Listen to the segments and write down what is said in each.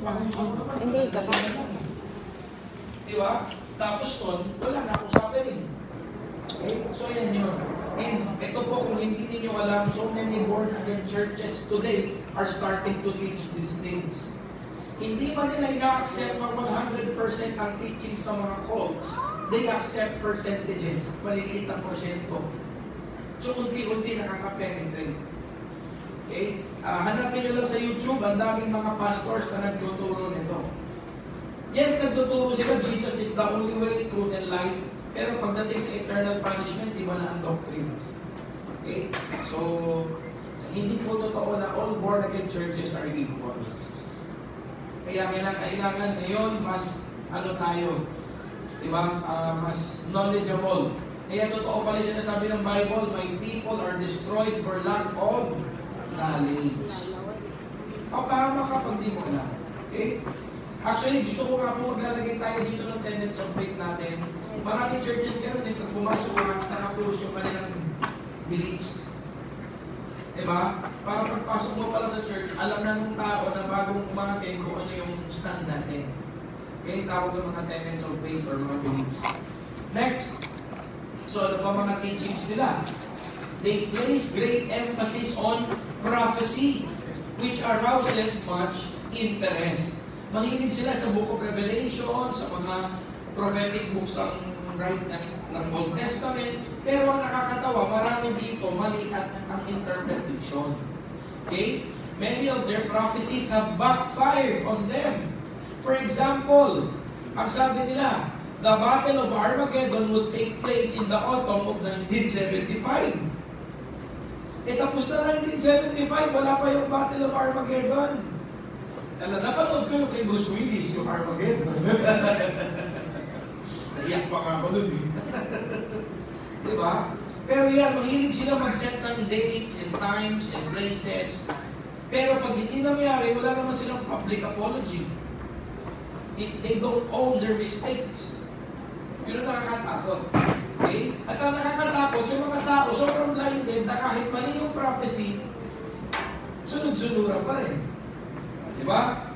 Hindi ka pa. Diba? Tapos nun, wala na akong suffering. Okay? So yan yun. And ito po, kung hindi ninyo alam, so many born-again churches today are starting to teach these things. Hindi man nila ina-accept ng 100% ang teachings ng mga cults. They accept percentages. Maliliit ang porsyento. So, unti-unti nakaka-penetrate. Okay? Hanapin nyo lang sa YouTube, ang daming mga pastors na nagtuturo nito. Yes, nagtuturo sila, Jesus is the only way, truth, and life. Pero pagdating sa eternal punishment, iba na ang doctrines. Okay? So, hindi po totoo na all born-again churches are equal. Kaya kailangan ngayon, mas tayo, diba? Mas knowledgeable. Kaya totoo pala siya na sabi ng Bible, my people are destroyed for lack of knowledge. Papahama ka pag di mo alam. Okay? Actually, gusto ko nga po maglalagay tayo dito ng tenets of faith natin. Maraming churches gano'n pag pumasok ka, nakapulos yung kanilang beliefs. Diba? Para pagpasok mo pala sa church, alam na ng tao na bagong umatin kung ano yung stand natin. Okay? Tawag ng mga tenets of faith or mga beliefs. Next. So, ano pa mga teachings nila? They place great emphasis on prophecy, which arouses much interest. Mahilig sila sa Book of Revelation, sa mga prophetic books ng Old Testament, pero ang nakakatawa, marami dito mali at ang interpretation. Okay? Many of their prophecies have backfired on them. For example, ang sabi nila, the Battle of Armageddon would take place in the autumn of 1975. Tapos na 1975, wala pa yung Battle of Armageddon. Napanood ko yung kay Bruce Willis, yung Armageddon. Naiyak pa nga ako dun eh. Diba? Pero yan, mahilig sila mag-set ng dates and times and places. Pero pag hindi nangyari, wala naman silang public apology. They don't own their mistakes. Yun ang nakakatakot. Okay? At ang nakakatakot, yung mga tao, sobrang blinded na kahit mali yung prophecy, sunod-sunura pa rin. Diba?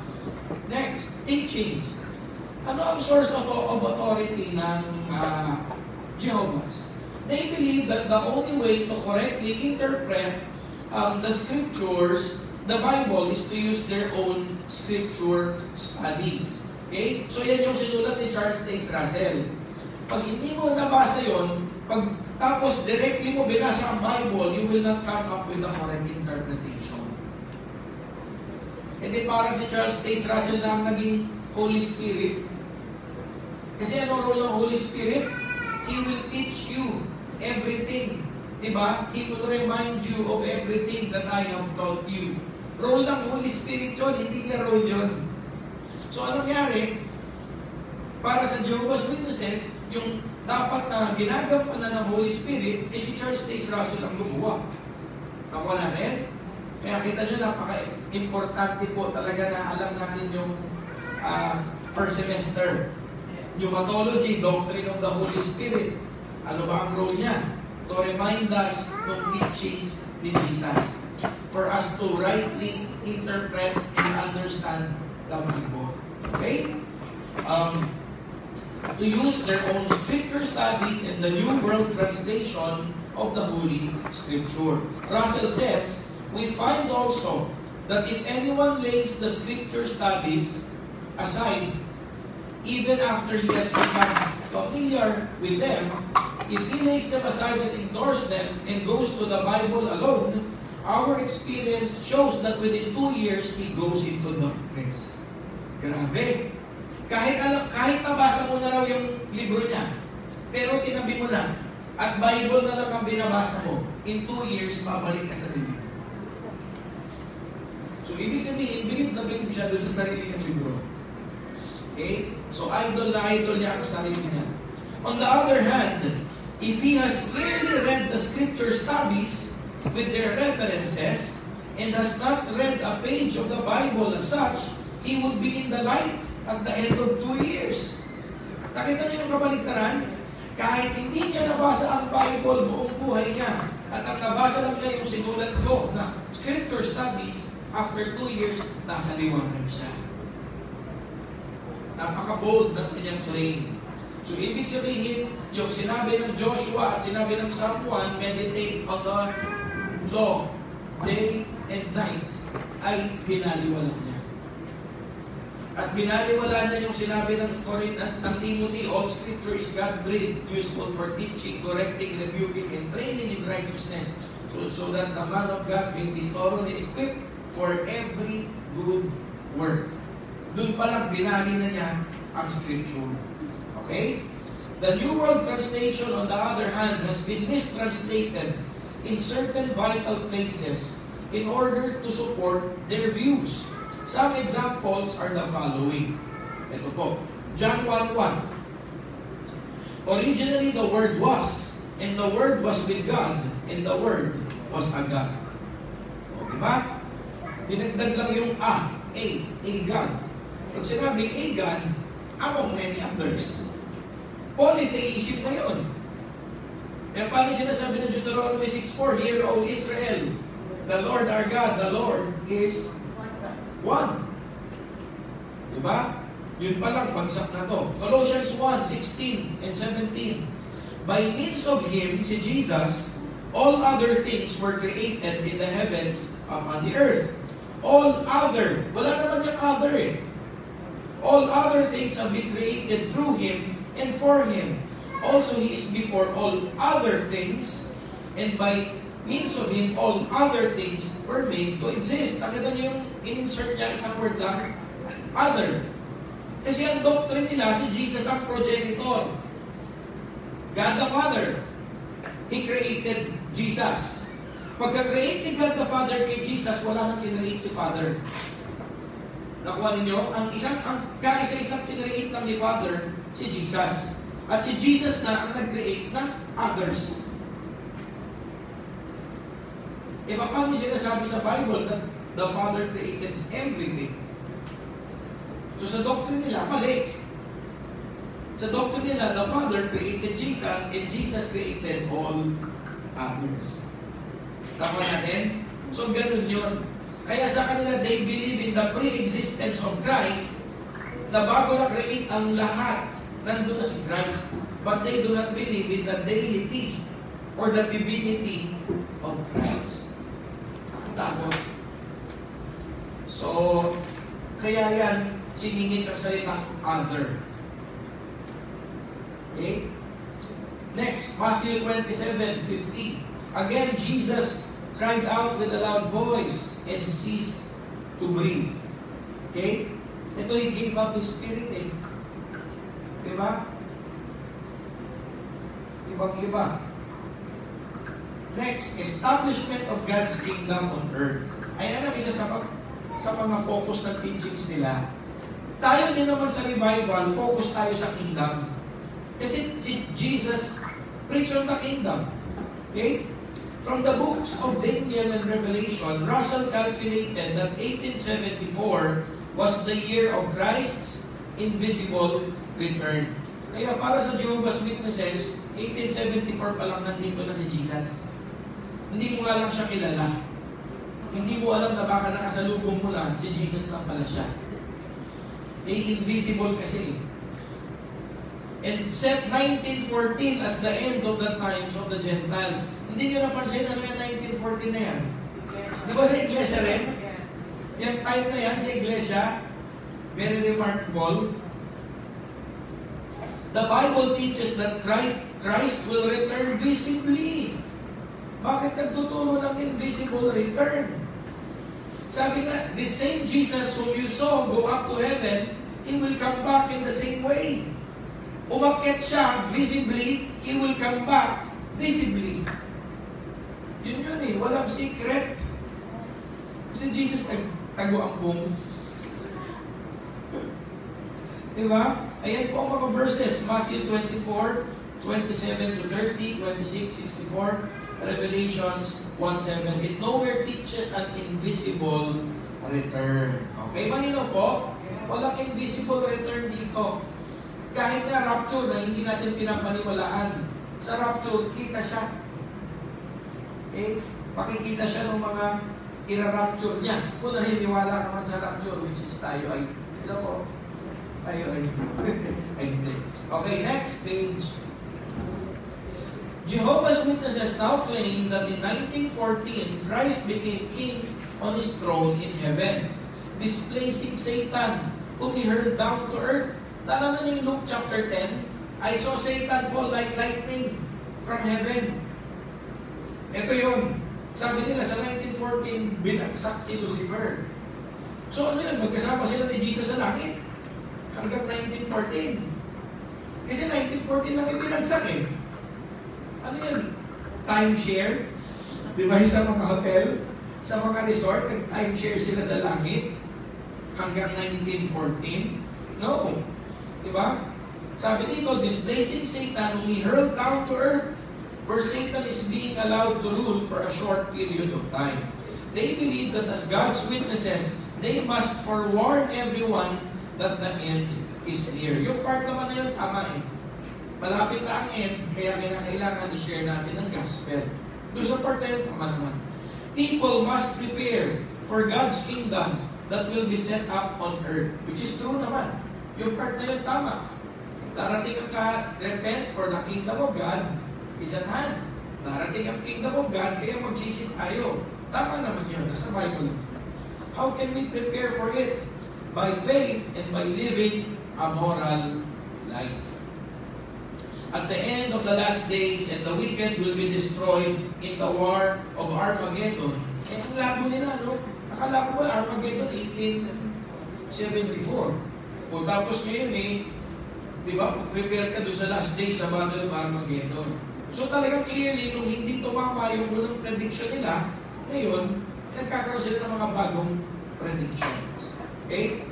Next, teachings. Ano ang source of authority ng Jehovah's? They believe that the only way to correctly interpret the scriptures, the Bible, is to use their own scripture studies. Okay? So yan yung sinulat ni Charles Taze Russell. Pag hindi mo nabasa yon, pag tapos directly mo binasa ang Bible, you will not come up with the correct interpretation. Hindi parang si Charles Taze Russell na ang naging Holy Spirit. Kasi ano role ng Holy Spirit? He will teach you everything. Diba? He will remind you of everything that I have taught you. Role ng Holy Spirit yun, hindi niya role yun. So anong nangyari? Para sa Jehovah's Witnesses, yung dapat na ginagampanan ng Holy Spirit, si Charles Taze Russell ang gumawa. Ako natin. Kaya kita nyo, napaka-importante po talaga na alam natin yung first semester. Pneumatology, Doctrine of the Holy Spirit. Ano ba ang role niya? To remind us ng teachings ni Jesus. For us to rightly interpret and understand the Bible. Okay? To use their own scripture studies and the New World Translation of the Holy Scripture. Russell says, we find also that if anyone lays the scripture studies aside, even after he has become familiar with them, if he lays them aside and ignores them and goes to the Bible alone, our experience shows that within 2 years, he goes into darkness. Grabe. Kahit nabasa mo na raw yung libro niya, pero tinabi mo na, at Bible na lang ang binabasa mo, in 2 years, babalik ka sa libro. So, ibig sabihin, bilib na bilib siya doon sa sarili ng libro. Okay? So, idol na idol niya ang sarili niya. On the other hand, if he has clearly read the scripture studies with their references and has not read a page of the Bible as such, he would be in the light at the end of 2 years. Nakita niyo yung kabaligtaran? Kahit hindi niya nabasa ang Bible buong buhay niya, at ang nabasa lang niya yung sinulat ko na scripture studies, after 2 years, nasa liwanag siya. Napaka-bold ng kanyang claim. So, ibig sabihin, yung sinabi ng Joshua at sinabi ng Psalm 1, meditate on the law, day and night, ay binaliwala niya. At binaliwala niya yung sinabi ng Timothy, all scripture is God-breathed, useful for teaching, correcting, rebuking, and training in righteousness, so that the man of God may be thoroughly equipped for every good work. Doon pa lang binali na niya ang scripture. Okay? The New World Translation, on the other hand, has been mistranslated in certain vital places in order to support their views. Some examples are the following. Ito po. John 1:1. Originally, the Word was, and the Word was with God, and the Word was a God. O, diba? Dinagdag lang yung a God. Pag sinabing a God, among many others. Polytheism na yun. Kaya paano sinasabi ng Deuteronomy 6:4, Hear, O Israel, the Lord our God, the Lord is one. Diba? Yun palang bagsak na to. Colossians 1:16 and 17. By means of Him, si Jesus, all other things were created in the heavens upon the earth. All other, wala naman yung other eh. All other things have been created through Him and for Him. Also, He is before all other things, and by means of Him, all other things were made to exist. Nakita niyo yung in-insert niya isang word lang? Other. Kasi ang doctrine nila, si Jesus ang progenitor. God the Father. He created Jesus. Pagka-create ni God the Father kay Jesus, wala nang kinreate si Father. Nakuha ninyo? Ang kaisa-isang kinreate lang ni Father, si Jesus. At si Jesus na ang nag-create ng others. E paano sinasabi sa Bible that the Father created everything? So sa doctrine nila, mali. Sa doctrine nila, the Father created Jesus and Jesus created all others. Tama natin? So ganun yun. Kaya sa kanila, they believe in the pre-existence of Christ na bago na-create ang lahat, nandun na si Christ. But they do not believe in the deity or the divinity of Christ. Takot. So, kaya yan, siningit sa salitang other. Okay? Next, Matthew 27:50. Again, Jesus cried out with a loud voice and ceased to breathe. Okay? Ito, He gave up His spirit eh. Diba? Ibang-iba. Next, establishment of God's kingdom on earth. Ayan ang isa sa mga focus ng teachings nila. Tayo din naman sa revival, focus tayo sa kingdom. Kasi si Jesus preached on the kingdom. Okay? From the books of Daniel and Revelation, Russell calculated that 1874 was the year of Christ's invisible return. Kaya para sa Jehovah's Witnesses, 1874 pa lang nandito na si Jesus. Hindi mo nga lang siya kilala. Hindi mo alam na baka nakasalubong mo lang, si Jesus lang pala siya. Invisible kasi. And set 1914 as the end of the times of the Gentiles. Hindi nyo napansin ano yung 1914 na yan? Di ba sa iglesia rin? Yung time na yan sa iglesia, very remarkable. The Bible teaches that Christ will return visibly. Bakit nagtuturo ng invisible return? Sabi nga, the same Jesus whom you saw go up to heaven, He will come back in the same way. Umakyat siya visibly, He will come back visibly. Yun eh, walang secret. Kasi Jesus nag-aambong. Diba? Ayan po ang mga verses. Matthew 24, 27 to 30, 26, 64, Revelations 1:7. It nowhere teaches an invisible return. Okay, malinaw po? Walang invisible return dito. Kahit na rapture na hindi natin pinapaniwalaan, sa rapture, kita siya. Okay? Pakikita siya ng mga ira-rapture niya. Kung naniniwala ka man sa rapture, which is tayo ay, Ay, hindi. Okay, next page. Jehovah's Witnesses now claim that in 1914, Christ became king on His throne in heaven, displacing Satan, whom He hurled down to earth. Naalala niyo yung Luke chapter 10? I saw Satan fall like lightning from heaven. Ito yun. Sabi nila sa 1914, binagsak si Lucifer. So ano yun? Magkasama sila ni Jesus sa langit. Hanggang 1914. Kasi 1914 lang yung binagsak eh. Ano yun? Timeshare? Di ba sa mga hotel? Sa mga resort, nag-timeshare sila sa langit? Hanggang 1914? No. Di ba? Sabi dito, displacing Satan whom He hurled down to earth, where Satan is being allowed to rule for a short period of time. They believe that as God's witnesses, they must forewarn everyone that the end is near. Yung part naman na yun, tama eh. Malapit na ang end, kaya kailangan i-share natin ang gospel. Doon sa part na yun, tama naman. People must prepare for God's kingdom that will be set up on earth. Which is true naman. Yung part na yun, tama. Darating ang repent for the kingdom of God is at hand. Darating ang kingdom of God, kaya magsisit tayo. Tama naman yun, nasa Bible. How can we prepare for it? By faith and by living a moral life. At the end of the last days, and the wicked will be destroyed in the war of Armageddon. Eh, ang labo nila, no? Akala ko ba, Armageddon 1874. O tapos ngayon eh, di ba, prepare ka dun sa last days sa Battle of Armageddon. So talagang clearly, kung hindi tumama yung unang prediction nila, ngayon, nagkakaroon sila ng mga bagong predictions. Okay?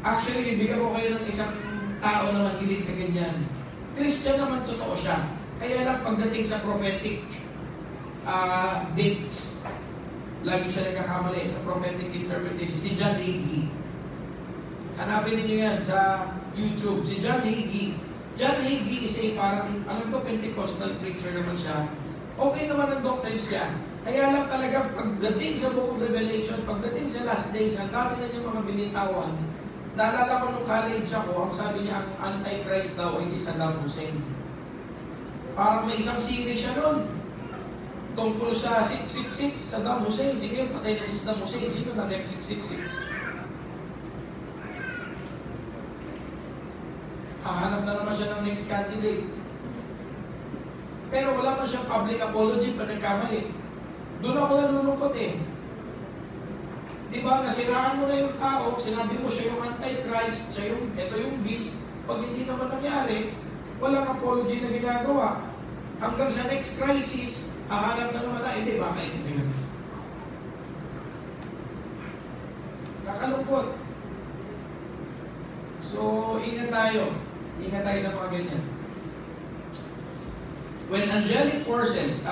Actually, ibigyan ko kayo ng isang tao na mahilig sa ganyan. Christian naman totoo siya. Kaya lang pagdating sa prophetic dates, lagi siya nagkakamali sa prophetic interpretation. Si John Hagee. Hanapin niyo yan sa YouTube. Si John Hagee. John Hagee is a parang, alam ko, Pentecostal preacher naman siya. Okay naman ang doctrines niya. Kaya lang talaga pagdating sa Book of Revelation, pagdating sa last days, ang dami na niyang mga binitawan. Naalala ko nung college ako, ang sabi niya, ang Antichrist daw ay si Saddam Hussein. Parang may isang series siya nun. Tungkol sa 666, Saddam Hussein. Hindi kayo patay na si Saddam Hussein. Sino na next 666? Hahanap na naman siya ng next candidate. Pero wala man siyang public apology pag nagkamali. Doon ako nalulungkot eh. Di ba, nasiraan mo na yung tao, sinabi mo siya yung Antichrist, siya yung, ito yung beast, pag hindi naman nangyari, walang apology na ginagawa. Hanggang sa next crisis, hahanap na naman na, hindi, baka ito yun. Kakalungkot. So, ingat tayo. Ingat tayo sa mga ganyan. When angelic forces,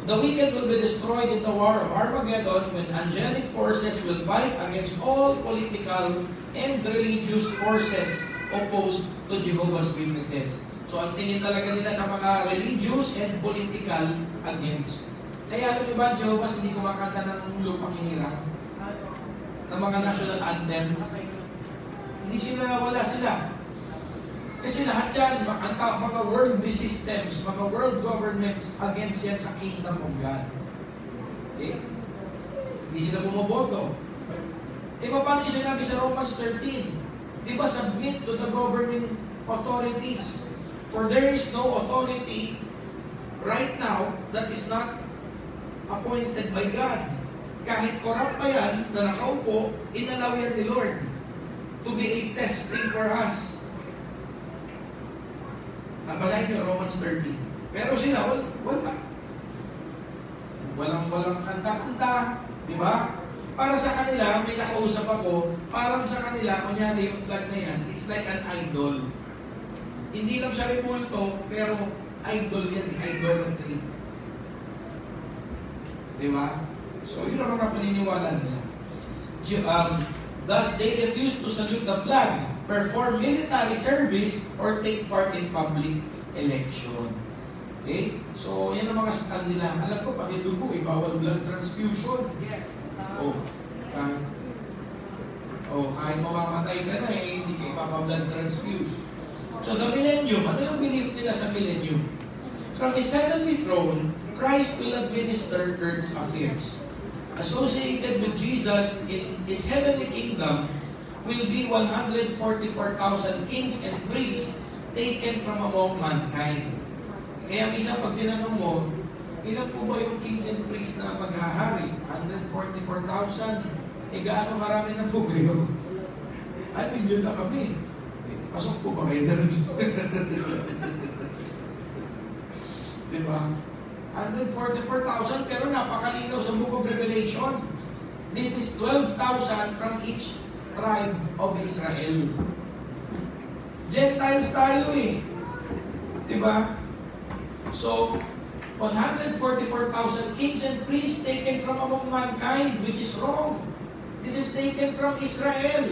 the wicked will be destroyed in the war of Armageddon when angelic forces will fight against all political and religious forces opposed to Jehovah's Witnesses. So, ang tingin talaga nila sa mga religious and political against. Kaya alam niyo ba, Jehovah's hindi kumakanta ng lupang hinirang? Ng mga national anthem? Hindi sila, wala sila. Kasi lahat yan, mga worldly systems, mga world governments against yan sa kingdom of God. Okay? Hindi sila bumoboto. E paano yung sinabi sa Romans 13? Di ba, submit to the governing authorities. For there is no authority right now that is not appointed by God. Kahit corrupt pa yan, na nakaupo, inalaw yan ni Lord to be a testing for us. Basahin niyo Romans 13. Pero sila, wala. Walang kanta-kanta. Di ba? Para sa kanila, may nakausap ako, parang sa kanila, kunyari yung flag na yan, it's like an idol. Hindi lang siya repulto, pero idol yan, idolatry. Di ba? So, yun ang mga paniniwala nila. Thus, they refuse to salute the flag, perform military service, or take part in public election. Okay? So, yan ang mga stand nila. Alam ko, pati dugo, bawal blood transfusion. Yes. kahit mamamatay ka na hindi ka ipapablood transfuse. So the millennium, ano yung belief nila sa millennium? From His heavenly throne, Christ will administer earth's affairs. Associated with Jesus in His heavenly kingdom will be 144,000 kings and priests taken from among mankind. Kaya minsan pag tinanong mo, ilan po ba yung kings and priests na maghahari? 144,000. Gaano karami na po kayo? Ay, milyon na kami. Pasok po ba kayo doon? Diba? 144,000 pero napakalinaw sa Book of Revelation. This is 12,000 from each tribe of Israel. Gentiles tayo Diba? So, 144,000 kings and priests taken from among mankind, which is wrong. This is taken from Israel.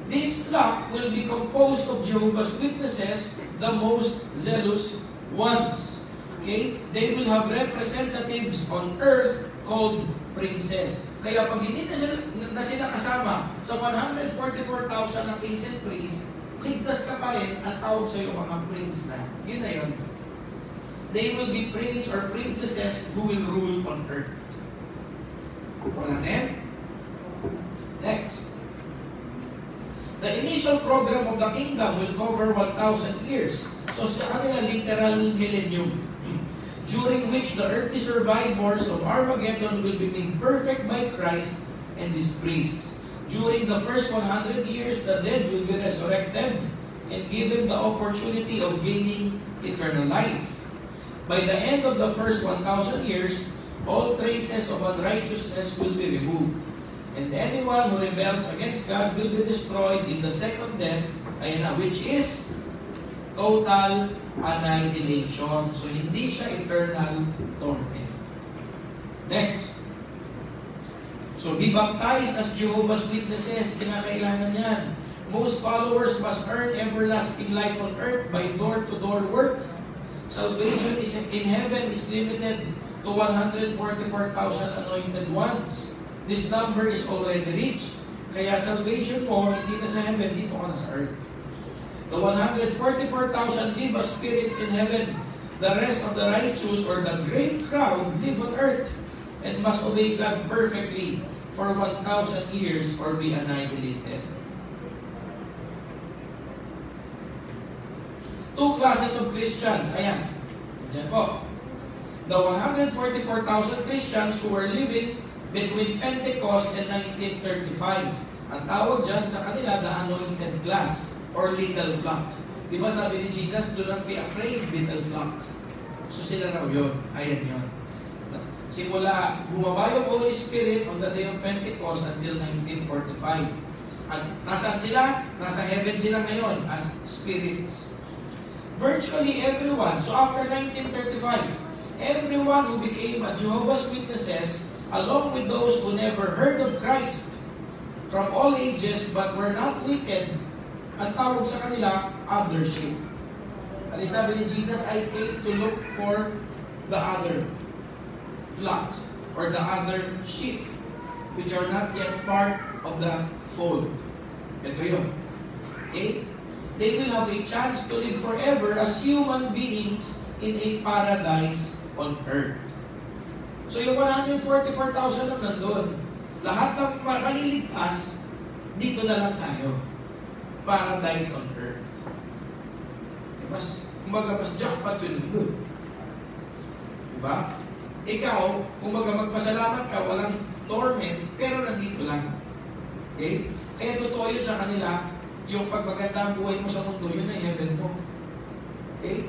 This flock will be composed of Jehovah's Witnesses, the most zealous ones. Okay? They will have representatives on earth called princes. Kaya pag hindi na sila kasama sa 144,000 na kings and priests, ligtas ka pa rin, ang tawag sa iyo mga prince na. Yun na yun. They will be prince or princesses who will rule on earth. Next. The initial program of the kingdom will cover 1,000 years. So sa kanila, literal millennium. During which the earthly survivors of Armageddon will be made perfect by Christ and His priests. During the first 100 years, the dead will be resurrected and given the opportunity of gaining eternal life. By the end of the first 1,000 years, all traces of unrighteousness will be removed. And anyone who rebels against God will be destroyed in the second death, which is total annihilation. So, hindi siya eternal torment. Next. So, be baptized as Jehovah's Witnesses. Kinakailangan yan. Most followers must earn everlasting life on earth by door-to-door work. Salvation is in heaven is limited to 144,000 anointed ones. This number is already reached. Kaya salvation mo, hindi na sa heaven, dito ka na sa earth. The 144,000 live as spirits in heaven. The rest of the righteous or the great crowd live on earth and must obey God perfectly for 1,000 years or be annihilated. Two classes of Christians. Ayan. Diyan po. The 144,000 Christians who were living between Pentecost and 1935. Ang tawag dyan sa kanila, the anointed class or little flock. Di ba sabi ni Jesus, do not be afraid, little flock. So sila raw yun. Ayan yun. Simula, bumaba yung Holy Spirit on the day of Pentecost until 1945. At nasaan sila? Nasa heaven sila ngayon as spirits. Virtually everyone, so after 1935, everyone who became a Jehovah's Witnesses, along with those who never heard of Christ from all ages but were not wicked, ang tawag sa kanila, other sheep. At sabi ni Jesus, I came to look for the other flock or the other sheep which are not yet part of the fold. Ito yun. Okay? They will have a chance to live forever as human beings in a paradise on earth. So yung 144,000 na nandun, lahat ng maliligtas, dito na lang tayo. Paradise on earth. Kumbaga, mas jackpot yun nandun. Diba? Ikaw, kumbaga magpasalamat ka, walang torment, pero nandito lang. Okay? Kaya totoo yun sa kanila, yung pagmaganda ang buhay mo sa mundo, yun ay heaven mo. Okay?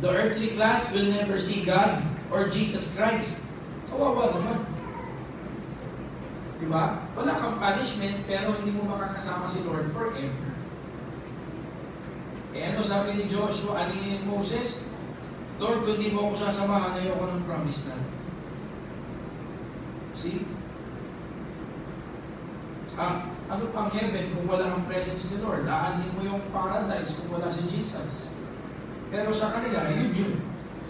The earthly class will never see God or Jesus Christ. Kawawa naman. Diba? Wala kang punishment, pero hindi mo makakasama si Lord forever. Ano sabi ni Joshua, ni Moses? Lord, kung di mo ako sasamahan, ayoko ng promise na. See? Ano pang heaven kung wala ang presence ni Lord? Aanin mo yung paradise kung wala si Jesus. Pero sa kanila, yun.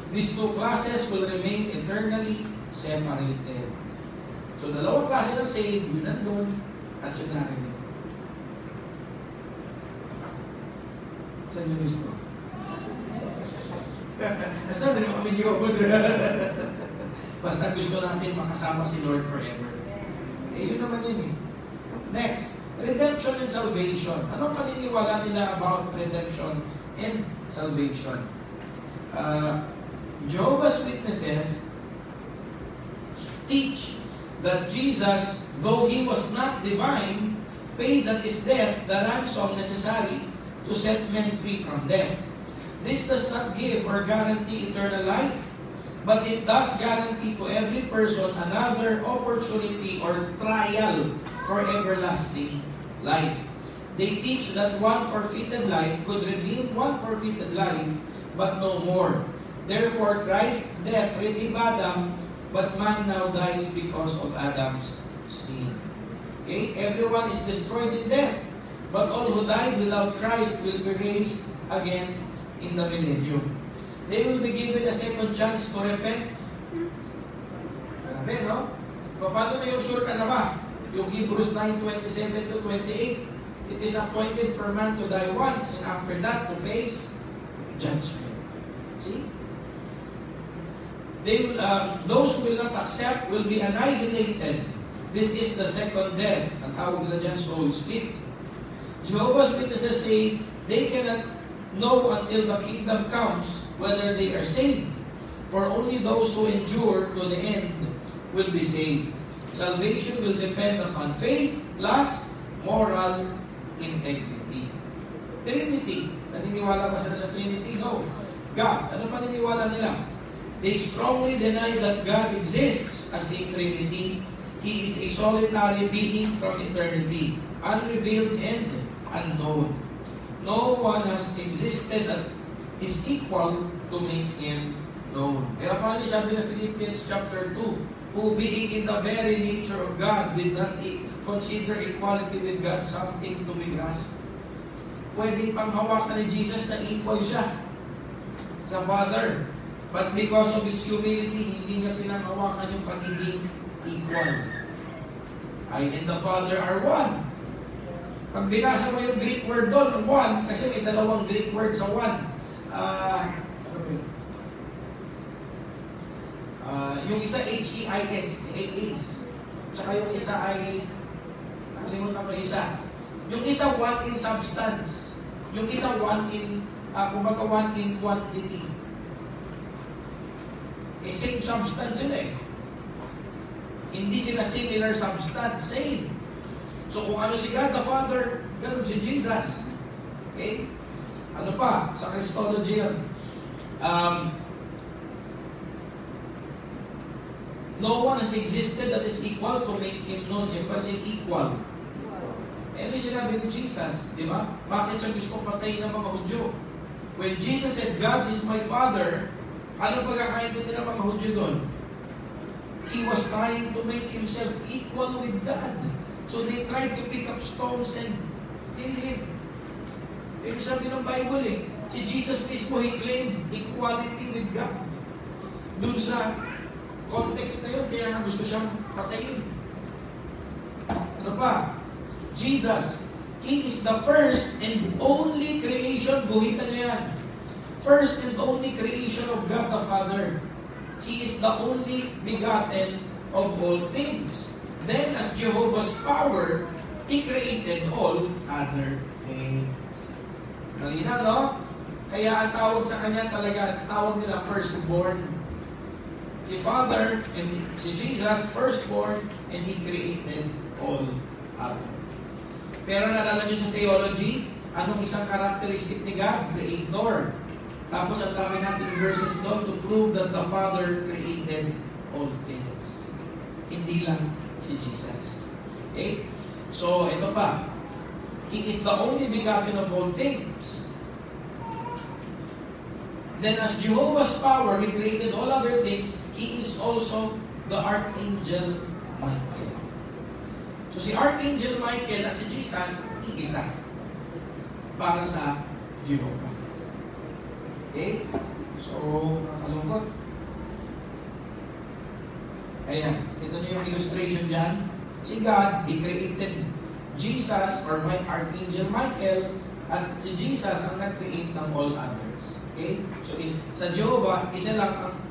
These two classes will remain eternally separated. So, dalawang wala silang save, yun nandun, at yun narinig. Saan yung gusto? Basta na rin kami Diyos. Basta gusto natin makasama si Lord forever. Eh, yun naman yun eh. Next, redemption and salvation. Anong paniniwala nila about redemption and salvation? Jehovah's Witnesses teach that Jesus, though He was not divine, paid at His death the ransom necessary to set men free from death. This does not give or guarantee eternal life, but it does guarantee to every person another opportunity or trial for everlasting life. They teach that one forfeited life could redeem one forfeited life, but no more. Therefore, Christ's death redeemed Adam, but man now dies because of Adam's sin. Okay? Everyone is destroyed in death, but all who died without Christ will be raised again in the millennium. They will be given a second chance to repent. Grabe, no? Paano na yung sure ka na ba? Yung Hebrews 9:27 to 28, it is appointed for man to die once, and after that to face judgment. See? They will, those who will not accept will be annihilated. This is the second death. Ang tawag na dyan, soul sleep. Jehovah's Witnesses say they cannot know until the kingdom comes whether they are saved. For only those who endure to the end will be saved. Salvation will depend upon faith plus moral integrity. Trinity. Naniniwala ba sila sa Trinity? No. God. Ano paniniwala nila? They strongly deny that God exists as a Trinity. He is a solitary being from eternity, unrevealed and unknown. No one has existed that is equal to make Him known. Kaya paano sabi na Philippians chapter 2, who being in the very nature of God did not consider equality with God something to be grasped. Pwedeng panghawakan ni Jesus na equal siya sa Father. But because of His humility, hindi niya pinanghawakan yung pagiging equal. I and the Father are one. Pag binasa mo yung Greek word doon, one, kasi may dalawang Greek word sa one. Yung isa H-E-I-S, H. Tsaka yung isa ay, nakalimutan ko isa. Yung isa one in substance. Yung isa one in, kumbaga one in quantity. Eh, same substance sila eh. Hindi sila similar substance, same. So kung ano si God the Father, ganun si Jesus. Okay? Ano pa? Sa Christology yan. No one has existed that is equal to make Him known. Yung para siya equal. Eh, ano yung sinabi ni Jesus? Di ba? Bakit siya gusto patayin ng mga Hudyo? When Jesus said, God is my Father, ano pagkakaintindi ng mga Hudyo doon? He was trying to make Himself equal with God. So they tried to pick up stones and kill Him. Yung sabi ng Bible eh, si Jesus mismo, He claimed equality with God. Doon sa context na yun, kaya nga gusto siyang patayin. Ano pa? Jesus, He is the first and only creation. Buhitan niyo yan. First and only creation of God the Father. He is the only begotten of all things. Then as Jehovah's power, He created all other things. Malinaw, no? Kaya ang tawag sa Kanya talaga, tawag nila firstborn. Si Father and si Jesus, firstborn, and He created all other. Pero naalala niyo sa theology, anong isang characteristic ni God? Creator. Tapos ang dami nating verses doon to prove that the Father created all things. Hindi lang si Jesus. Okay? So, ito pa. He is the only begotten of all things. Then as Jehovah's power, He created all other things, He is also the Archangel Michael. So si Archangel Michael at si Jesus, iisa para sa Jehovah. Okay? So, nakakalungkot. Ayan. Ito na yung illustration dyan. Si God, He created Jesus or my Archangel Michael, at si Jesus ang nag-create ng all others. Okay? So, sa Jehovah,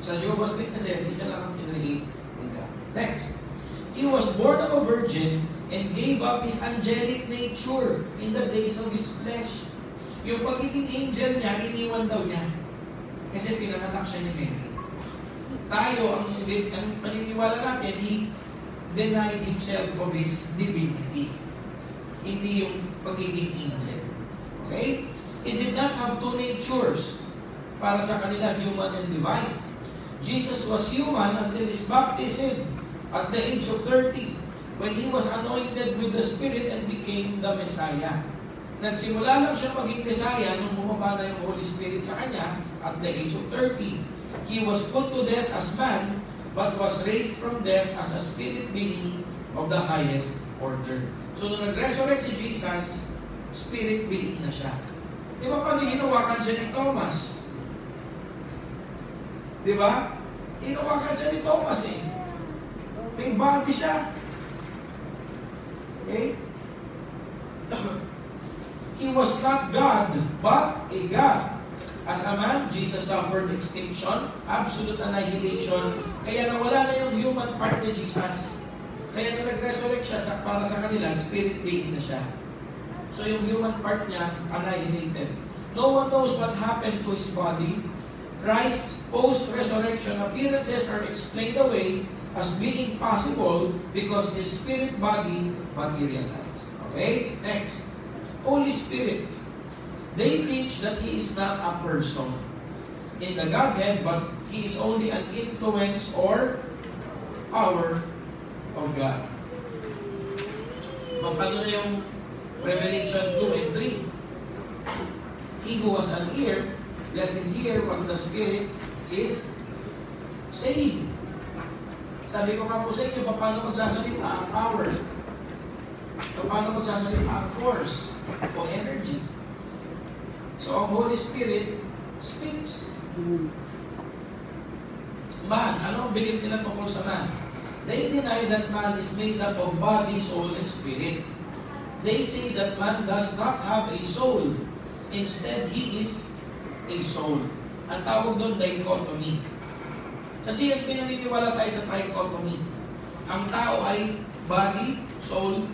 sa Jehovah's Witnesses, isa lang ang kinreate ni God. Next. He was born of a virgin and gave up His angelic nature in the days of His flesh. Yung pagiging angel niya, iniwan daw niya. Kasi pinanganak siya ni Mary. Tayo, ang paniniwala natin, He denied Himself of His divinity. Hindi yung pagiging angel. Okay? He did not have two natures para sa kanila, human and divine. Jesus was human until His baptism at the age of 30, when He was anointed with the Spirit and became the Messiah. Nagsimula lang siya maging Messiah nung bumaba na yung Holy Spirit sa Kanya at the age of 30. He was put to death as man, but was raised from death as a spirit being of the highest order. So nung nag-resurrect si Jesus, spirit being na siya. Di ba paano hinawakan siya ni Thomas? Di ba? Hinawakan siya ni Thomas eh. May body siya. Okay? He was not God, but a God. As a man, Jesus suffered extinction, absolute annihilation, kaya nawala na yung human part ni Jesus. Kaya nung nag-resurrect siya para sa kanila, spirit being na siya. So yung human part niya, annihilated. No one knows what happened to His body. Christ's post-resurrection appearances are explained away as being possible because His spirit body materialized. Okay? Next. Holy Spirit. They teach that He is not a person in the Godhead, but He is only an influence or power of God. Paano na yung Revelation 2 and 3? He who has an ear, let him hear what the Spirit is saying. Sabi ko nga po sa inyo, paano magsasalita ang power? Paano magsasalita ang force o energy? So, ang Holy Spirit speaks. Man, ano ang belief nila tungkol sa man? They deny that man is made up of body, soul, and spirit. They say that man does not have a soul. Instead, he is a soul. Ang tawag doon, dichotomy. Kasi yes, pinaniniwala tayo sa trichotomy. Ang tao ay body, soul,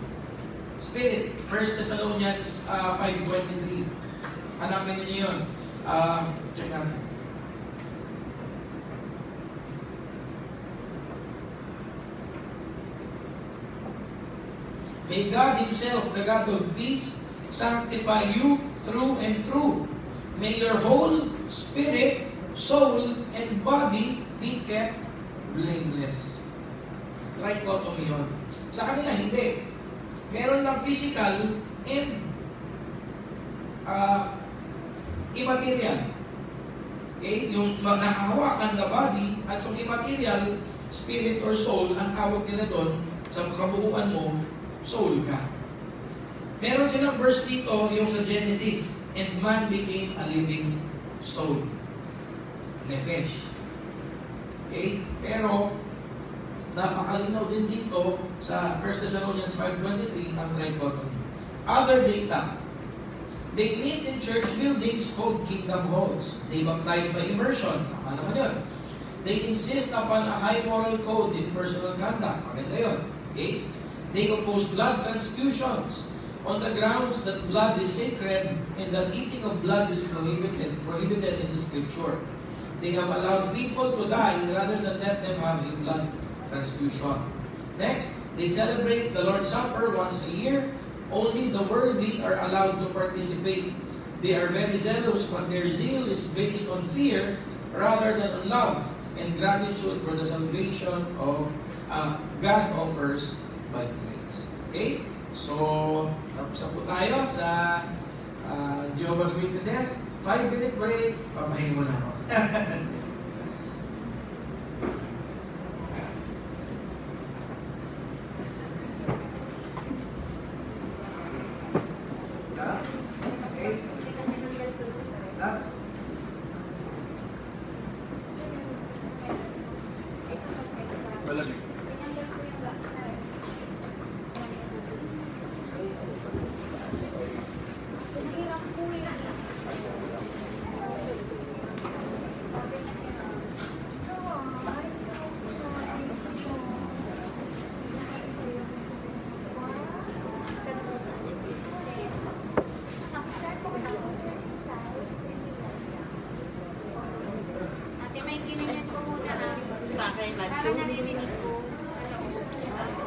spirit. 1 Thessalonians 5:23. Hanapin niyo yun. Check natin. May God Himself, the God of peace, sanctify you through and through. May your whole spirit, soul, and body be kept blameless. Trichotomy yun. Sa kanila, hindi. Meron lang physical and immaterial. Okay? Yung nakahawakan na body at yung immaterial, spirit or soul, ang tawag nila doon, sa kabuuan mo, soul ka. Meron silang verse dito, yung sa Genesis, and man became a living soul. Nefesh. Okay? Pero, napakalinaw din dito sa 1 Thessalonians 5:23 ang trichotomy. Other data. They meet in church buildings called kingdom halls. They baptize by immersion. Tama naman yun. They insist upon a high moral code in personal conduct. Maganda yun. Okay? They oppose blood transfusions on the grounds that blood is sacred and that eating of blood is prohibited in the scripture. They have allowed people to die rather than let them have a blood transfusion. Next, they celebrate the Lord's Supper once a year. Only the worthy are allowed to participate. They are very zealous, but their zeal is based on fear rather than on love and gratitude for the salvation of God offers by grace. Okay? So, tapos na po tayo sa Jehovah's Witnesses. 5-minute break. Papahinga muna ako.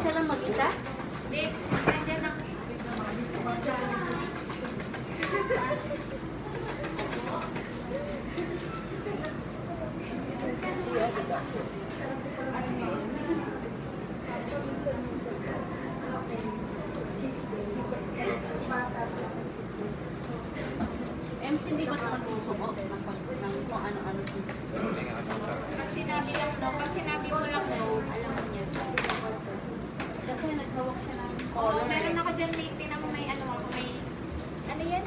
siya lang mag-isa? Hindi, nandiyan ako. MC, hindi ba ito magsusubo? Ng kung ano-ano. Pag sinabi mo lang no, alam mo niya. Kasi naghawak siya ng Oo, meron ako dyan, may, tinan mo may ano ako, may, ano yan?